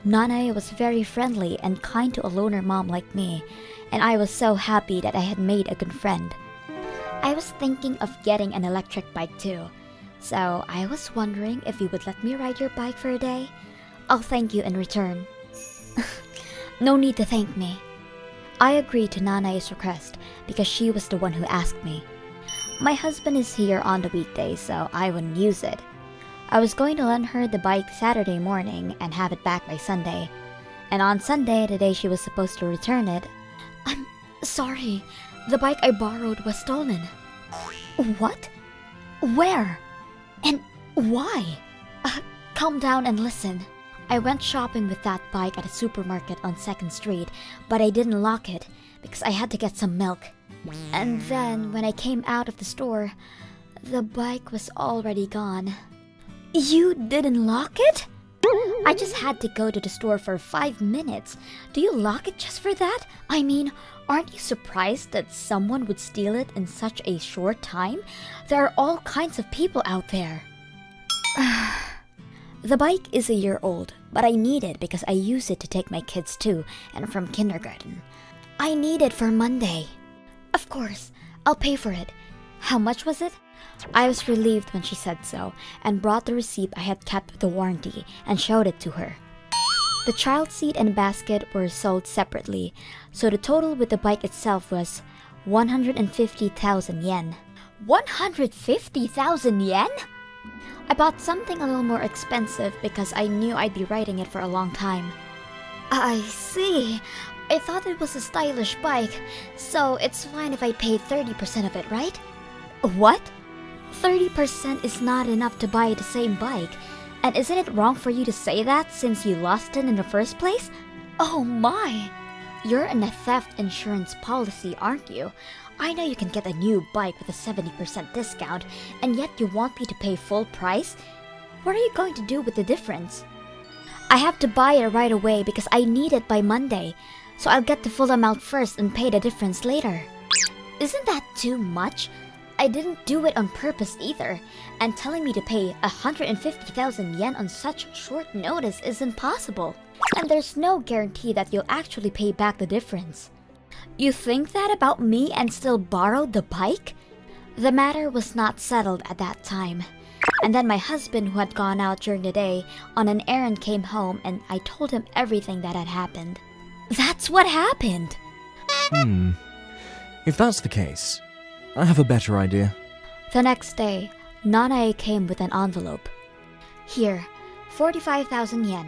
Nanae was very friendly and kind to a loner mom like me, and I was so happy that I had made a good friend. I was thinking of getting an electric bike too, so I was wondering if you would let me ride your bike for a day. I'll thank you in return. No need to thank me. I agreed to Nanae's request because she was the one who asked me. My husband is here on the weekdays, so I wouldn't use it. I was going to lend her the bike Saturday morning and have it back by Sunday. And on Sunday, the day she was supposed to return it, I'm sorry, the bike I borrowed was stolen. What? Where? And why? Calm down and listen. I went shopping with that bike at a supermarket on 2nd Street, but I didn't lock it because I had to get some milk. And then when I came out of the store, the bike was already gone. You didn't lock it? I just had to go to the store for 5 minutes. Do you lock it just for that? I mean, aren't you surprised that someone would steal it in such a short time? There are all kinds of people out there. The bike is a year old, but I need it because I use it to take my kids to and from kindergarten. I need it for Monday. Of course, I'll pay for it. How much was it? I was relieved when she said so, and brought the receipt I had kept with the warranty and showed it to her. The child seat and basket were sold separately, so the total with the bike itself was 150,000 yen. 150,000 yen? I bought something a little more expensive because I knew I'd be riding it for a long time. I see. I thought it was a stylish bike, so it's fine if I pay 30% of it, right? What? 30% is not enough to buy the same bike. And isn't it wrong for you to say that since you lost it in the first place? Oh my! You're in a theft insurance policy, aren't you? I know you can get a new bike with a 70% discount, and yet you want me to pay full price? What are you going to do with the difference? I have to buy it right away because I need it by Monday. so I'll get the full amount first and pay the difference later. Isn't that too much? I didn't do it on purpose either, and telling me to pay 150,000 yen on such short notice isn't possible. And there's no guarantee that you'll actually pay back the difference. You think that about me and still borrowed the bike? The matter was not settled at that time. And then my husband, who had gone out during the day on an errand, came home and I told him everything that had happened. That's what happened! If that's the case, I have a better idea. The next day, Nanae came with an envelope. Here, 45,000 yen.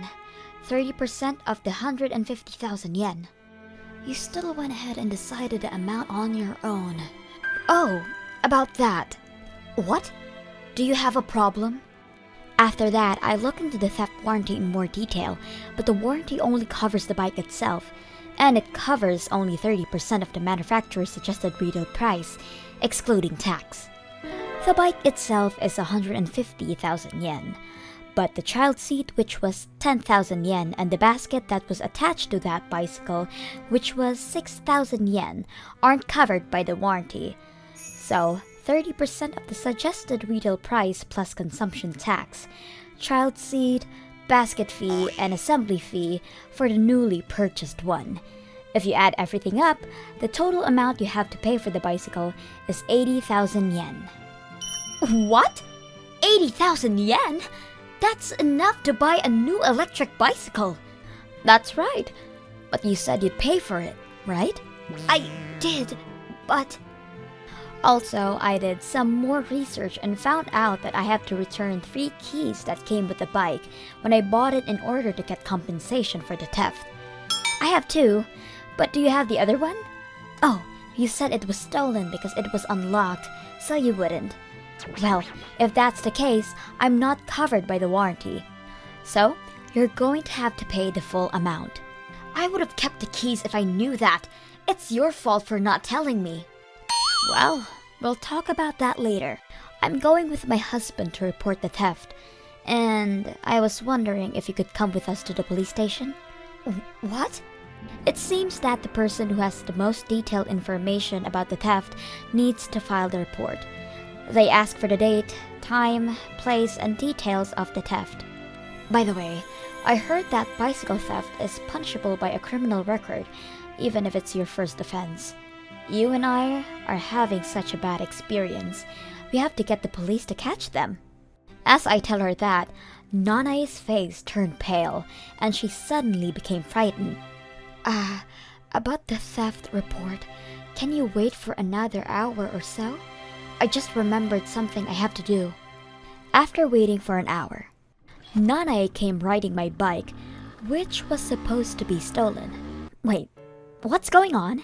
30% of the 150,000 yen. You still went ahead and decided the amount on your own. Oh, about that. What? Do you have a problem? After that, I looked into the theft warranty in more detail, but the warranty only covers the bike itself, and it covers only 30% of the manufacturer's suggested retail price, excluding tax. The bike itself is 150,000 yen, but the child seat, which was 10,000 yen, and the basket that was attached to that bicycle, which was 6,000 yen, aren't covered by the warranty. So, 30% of the suggested retail price plus consumption tax, child seat, basket fee, and assembly fee for the newly purchased one. If you add everything up, the total amount you have to pay for the bicycle is 80,000 yen. What? 80,000 yen? That's enough to buy a new electric bicycle. That's right. But you said you'd pay for it, right? I did, but... Also, I did some more research and found out that I have to return 3 keys that came with the bike when I bought it in order to get compensation for the theft. I have 2, but do you have the other one? Oh, you said it was stolen because it was unlocked, so you wouldn't. Well, if that's the case, I'm not covered by the warranty. So, you're going to have to pay the full amount. I would have kept the keys if I knew that. It's your fault for not telling me. Well, we'll talk about that later. I'm going with my husband to report the theft, and I was wondering if you could come with us to the police station. What? It seems that the person who has the most detailed information about the theft needs to file the report. They ask for the date, time, place, and details of the theft. By the way, I heard that bicycle theft is punishable by a criminal record, even if it's your first offense. You and I are having such a bad experience. We have to get the police to catch them. As I tell her that, Nanae's face turned pale, and she suddenly became frightened. About the theft report, can you wait for another hour or so? I just remembered something I have to do. After waiting for an hour, Nanae came riding my bike, which was supposed to be stolen. Wait, what's going on?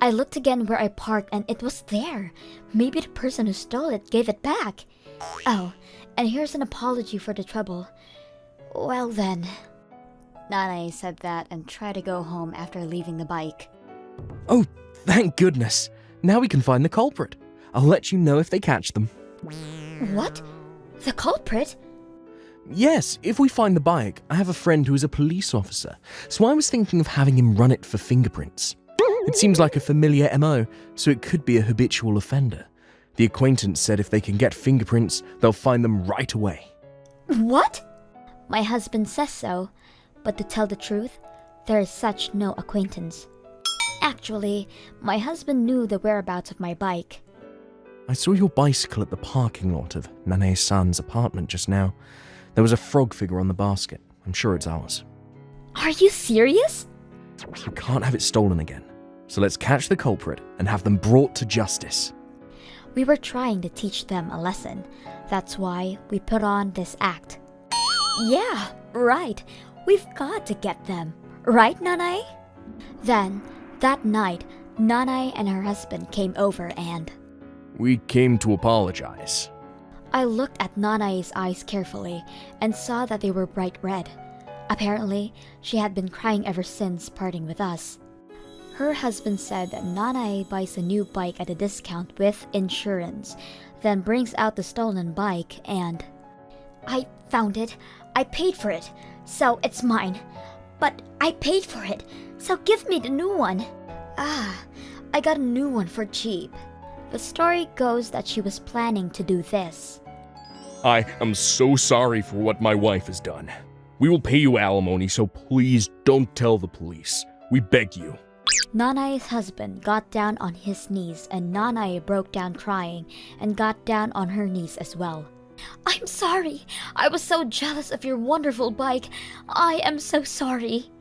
I looked again where I parked and it was there. Maybe the person who stole it gave it back. Oh, and here's an apology for the trouble. Well then. Nanae said that and tried to go home after leaving the bike. Oh, thank goodness. Now we can find the culprit. I'll let you know if they catch them. What? The culprit? Yes, if we find the bike, I have a friend who is a police officer, so I was thinking of having him run it for fingerprints. It seems like a familiar MO, so it could be a habitual offender. The acquaintance said if they can get fingerprints, they'll find them right away. What? My husband says so, but to tell the truth, there is such no acquaintance. Actually, my husband knew the whereabouts of my bike. I saw your bicycle at the parking lot of Nanae-san's apartment just now. There was a frog figure on the basket. I'm sure it's ours. Are you serious? We can't have it stolen again. So let's catch the culprit and have them brought to justice. We were trying to teach them a lesson. That's why we put on this act. Yeah, right. We've got to get them. Right, Nanae? Then, that night, Nanae and her husband came over and... We came to apologize. I looked at Nanae's eyes carefully and saw that they were bright red. Apparently, she had been crying ever since parting with us. Her husband said that Nanae buys a new bike at a discount with insurance, then brings out the stolen bike and... I found it. I paid for it, so it's mine. But I paid for it, so give me the new one. I got a new one for cheap. The story goes that she was planning to do this. I am so sorry for what my wife has done. We will pay you alimony, so please don't tell the police. We beg you. Nanai's husband got down on his knees and Nanai broke down crying and got down on her knees as well. I'm sorry. I was so jealous of your wonderful bike. I am so sorry.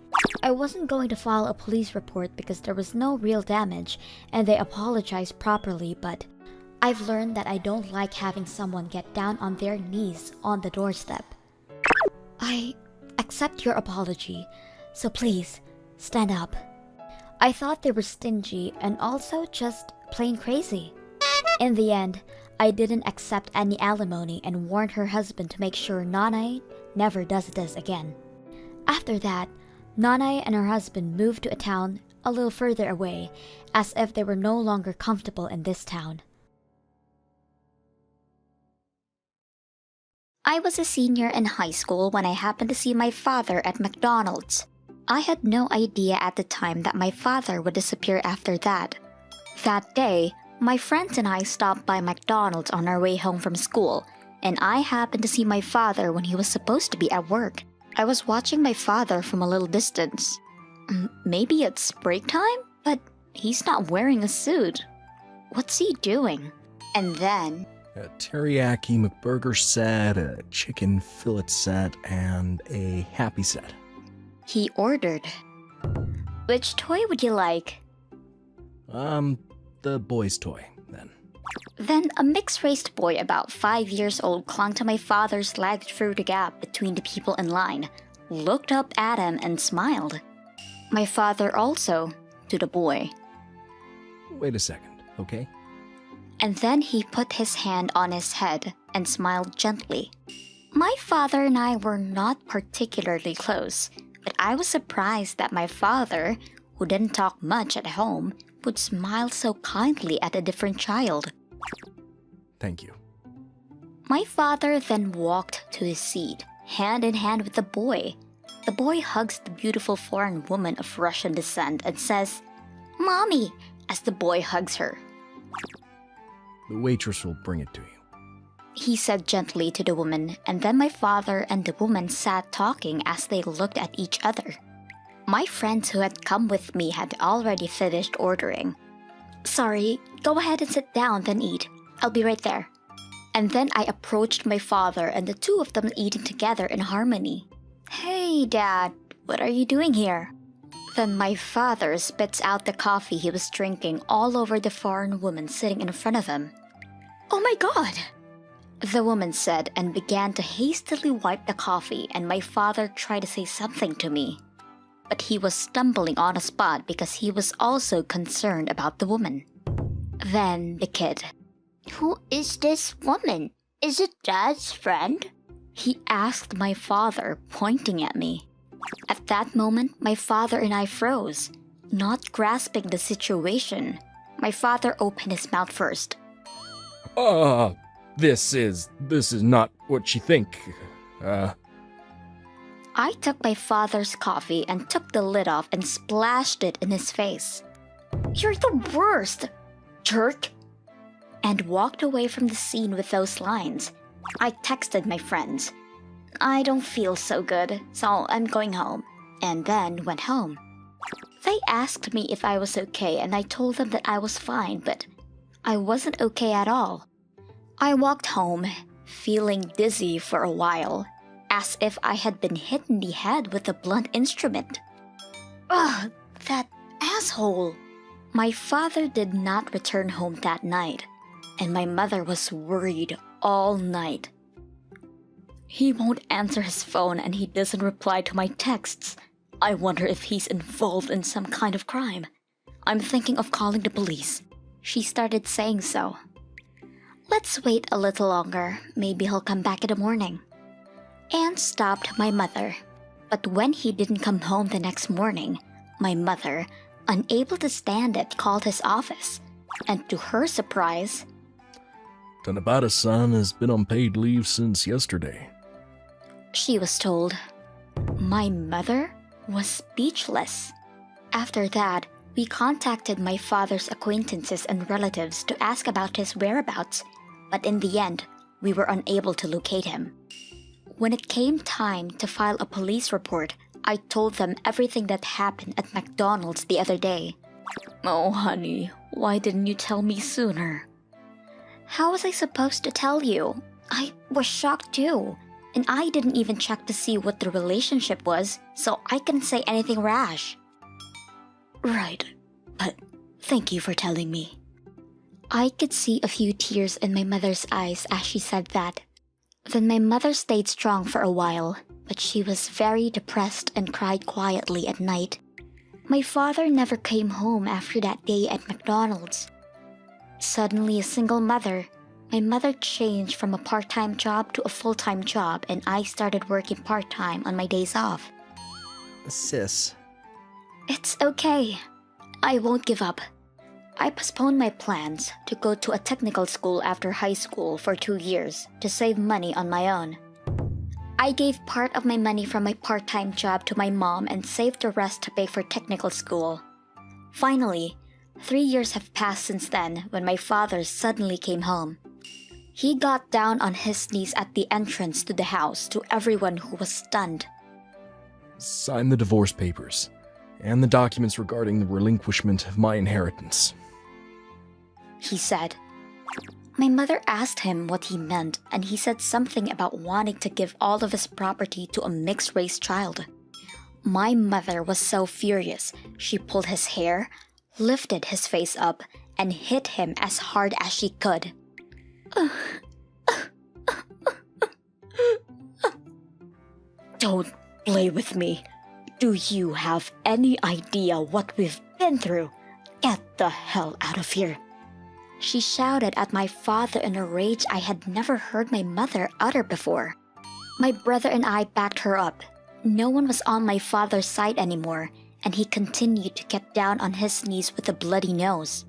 I wasn't going to file a police report because there was no real damage and they apologized properly, but I've learned that I don't like having someone get down on their knees on the doorstep. I accept your apology, so please, stand up. I thought they were stingy and also just plain crazy. In the end, I didn't accept any alimony and warned her husband to make sure Nanai never does this again. After that, Nanai and her husband moved to a town a little further away, as if they were no longer comfortable in this town. I was a senior in high school when I happened to see my father at McDonald's. I had no idea at the time that my father would disappear after that. That day, my friends and I stopped by McDonald's on our way home from school, and I happened to see my father when he was supposed to be at work. I was watching my father from a little distance. Maybe it's break time? But he's not wearing a suit. What's he doing? And then... A teriyaki McBurger set, a chicken fillet set, and a happy set. he ordered. Which toy would you like? The boy's toy, then. Then a mixed-raced boy about 5 years old clung to my father's leg through the gap between the people in line, looked up at him and smiled. My father also, to the boy. Wait a second, okay? And then he put his hand on his head and smiled gently. My father and I were not particularly close, but I was surprised that my father, who didn't talk much at home, would smile so kindly at a different child. Thank you. My father then walked to his seat, hand in hand with the boy. The boy hugs the beautiful foreign woman of Russian descent and says, "Mommy," as the boy hugs her. The waitress will bring it to you. He said gently to the woman, and then my father and the woman sat talking as they looked at each other. My friends who had come with me had already finished ordering. "Sorry, go ahead and sit down, then eat. I'll be right there." And then I approached my father and the two of them eating together in harmony. "Hey, Dad, what are you doing here?" Then my father spits out the coffee he was drinking all over the foreign woman sitting in front of him. "Oh my God!" the woman said and began to hastily wipe the coffee, and my father tried to say something to me. But he was stumbling on the spot because he was also concerned about the woman. Then the kid. "Who is this woman? Is it Dad's friend?" he asked my father, pointing at me. At that moment, my father and I froze, not grasping the situation. My father opened his mouth first. This is not what you think. I took my father's coffee and took the lid off and splashed it in his face. "You're the worst, jerk!" and walked away from the scene with those lines. I texted my friends. "I don't feel so good, so I'm going home," and then went home. They asked me if I was okay, and I told them that I was fine, but I wasn't okay at all. I walked home, feeling dizzy for a while, as if I had been hit in the head with a blunt instrument. Ugh, that asshole! My father did not return home that night, and my mother was worried all night. He won't answer his phone and he doesn't reply to my texts. I wonder if he's involved in some kind of crime. I'm thinking of calling the police. She started saying so. Let's wait a little longer. Maybe he'll come back in the morning. Anne stopped my mother. But when he didn't come home the next morning, my mother, unable to stand it, called his office. And to her surprise, Tanabata-san has been on paid leave since yesterday. she was told. My mother? was speechless. After that, we contacted my father's acquaintances and relatives to ask about his whereabouts, but in the end, we were unable to locate him. When it came time to file a police report, I told them everything that happened at McDonald's the other day. "Oh, honey, why didn't you tell me sooner?" "How was I supposed to tell you? I was shocked too. And I didn't even check to see what the relationship was, so I couldn't say anything rash." "Right, but thank you for telling me." I could see a few tears in my mother's eyes as she said that. Then my mother stayed strong for a while, but she was very depressed and cried quietly at night. My father never came home after that day at McDonald's. Suddenly a single mother, my mother changed from a part-time job to a full-time job, and I started working part-time on my days off. Sis, It's okay. I won't give up. I postponed my plans to go to a technical school after high school for 2 years to save money on my own. I gave part of my money from my part-time job to my mom and saved the rest to pay for technical school. Finally, 3 years have passed since then when my father suddenly came home. He got down on his knees at the entrance to the house to everyone who was stunned. sign the divorce papers and the documents regarding the relinquishment of my inheritance. He said. My mother asked him what he meant, and he said something about wanting to give all of his property to a mixed-race child. My mother was so furious, she pulled his hair, lifted his face up, and hit him as hard as she could. Don't play with me. Do you have any idea what we've been through? Get the hell out of here. She shouted at my father in a rage I had never heard my mother utter before. My brother and I backed her up. No one was on my father's side anymore, and he continued to get down on his knees with a bloody nose.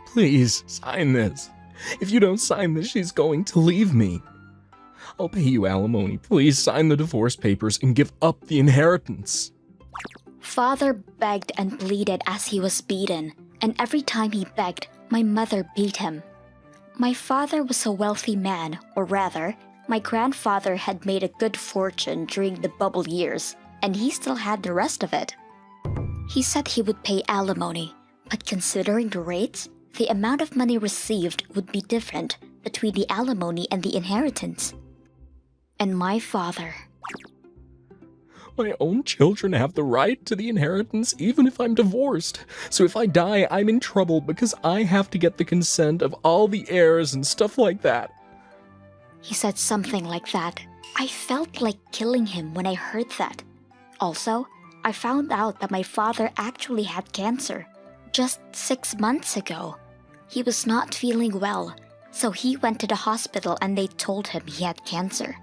Please, sign this. If you don't sign this, she's going to leave me. I'll pay you alimony. Please sign the divorce papers and give up the inheritance. Father begged and pleaded as he was beaten, and every time he begged, my mother beat him. My father was a wealthy man, or rather, my grandfather had made a good fortune during the bubble years, and he still had the rest of it. He said he would pay alimony, but considering the rates, the amount of money received would be different between the alimony and the inheritance. And my father... My own children have the right to the inheritance even if I'm divorced. So if I die, I'm in trouble because I have to get the consent of all the heirs and stuff like that. He said something like that. I felt like killing him when I heard that. Also, I found out that my father actually had cancer. Just 6 months ago. He was not feeling well, so he went to the hospital and they told him he had cancer.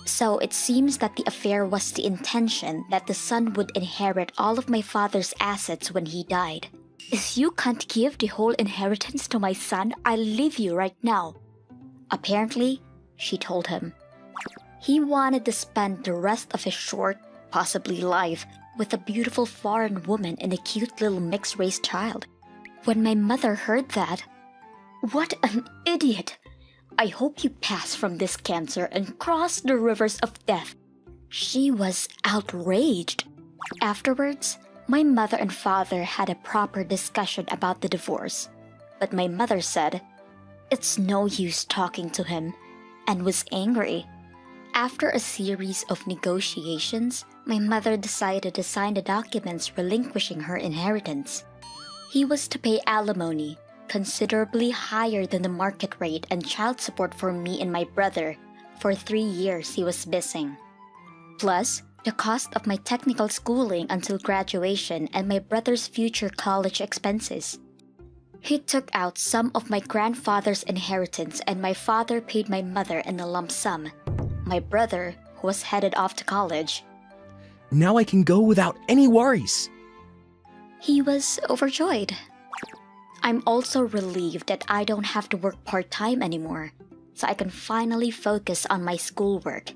So it seems that the affair was the intention that the son would inherit all of my father's assets when he died. If you can't give the whole inheritance to my son, I'll leave you right now. Apparently, she told him. He wanted to spend the rest of his short, possibly life, with a beautiful foreign woman and a cute little mixed-race child. When my mother heard that, what an idiot! I hope you pass from this cancer and cross the rivers of death. She was outraged. Afterwards, my mother and father had a proper discussion about the divorce. But my mother said, it's no use talking to him, and was angry. After a series of negotiations, my mother decided to sign the documents relinquishing her inheritance. He was to pay alimony, considerably higher than the market rate, and child support for me and my brother for 3 years he was missing. Plus, the cost of my technical schooling until graduation and my brother's future college expenses. He took out some of my grandfather's inheritance and my father paid my mother in a lump sum. My brother, who was headed off to college. Now I can go without any worries. He was overjoyed. I'm also relieved that I don't have to work part-time anymore, so I can finally focus on my schoolwork.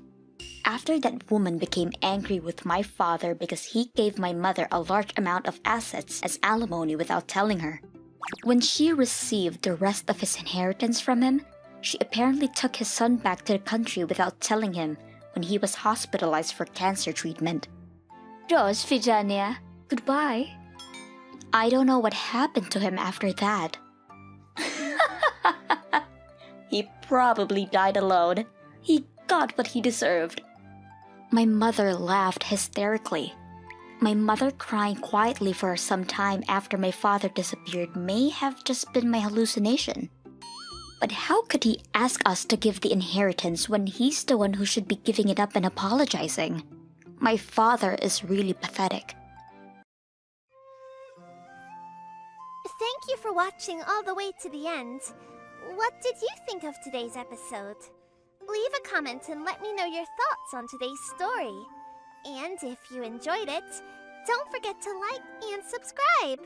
After that woman became angry with my father because he gave my mother a large amount of assets as alimony without telling her. When she received the rest of his inheritance from him, she apparently took his son back to the country without telling him when he was hospitalized for cancer treatment. Rose Vijania, goodbye. I don't know what happened to him after that. He probably died alone. He got what he deserved. My mother laughed hysterically. My mother crying quietly for some time after my father disappeared may have just been my hallucination. But how could he ask us to give the inheritance when he's the one who should be giving it up and apologizing? My father is really pathetic. Thank you for watching all the way to the end. What did you think of today's episode? Leave a comment and let me know your thoughts on today's story. And if you enjoyed it, don't forget to like and subscribe!